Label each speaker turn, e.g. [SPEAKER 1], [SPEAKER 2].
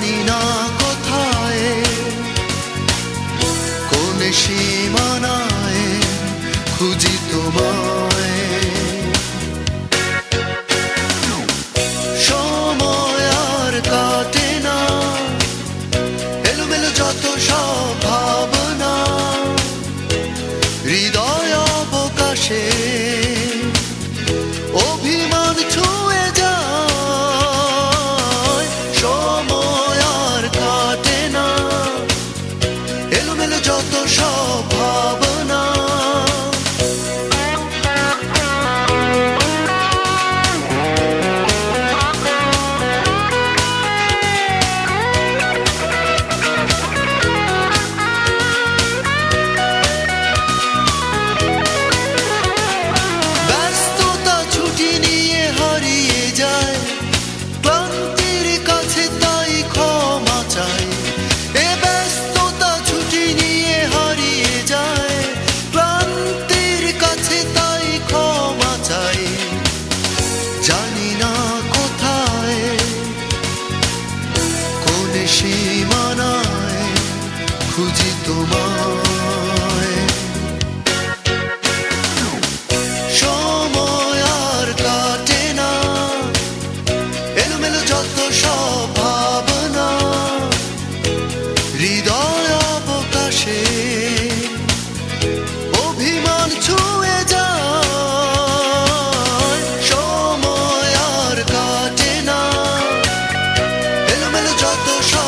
[SPEAKER 1] জানি না কোথায়, কোন সীমানায় খুঁজি তোমায়। সময় আর কাটে না, এলোমেলো যত সব ভাবনা, হৃদয় অবকাশে অভিমান ছুঁয়ে যায়। সময় আর কাটে না, এলোমেলো যত সব ভাবনা। জানি না কোথায়, কোন সীমানায় খুঁজি তোমায়। সময় আর কাটে না, এলোমেলো যত সব ভাবনা, হৃদয় অবকাশে অভিমান ছুঁয়ে যায়। সময় আর কাটে না, এলোমেলো যত সব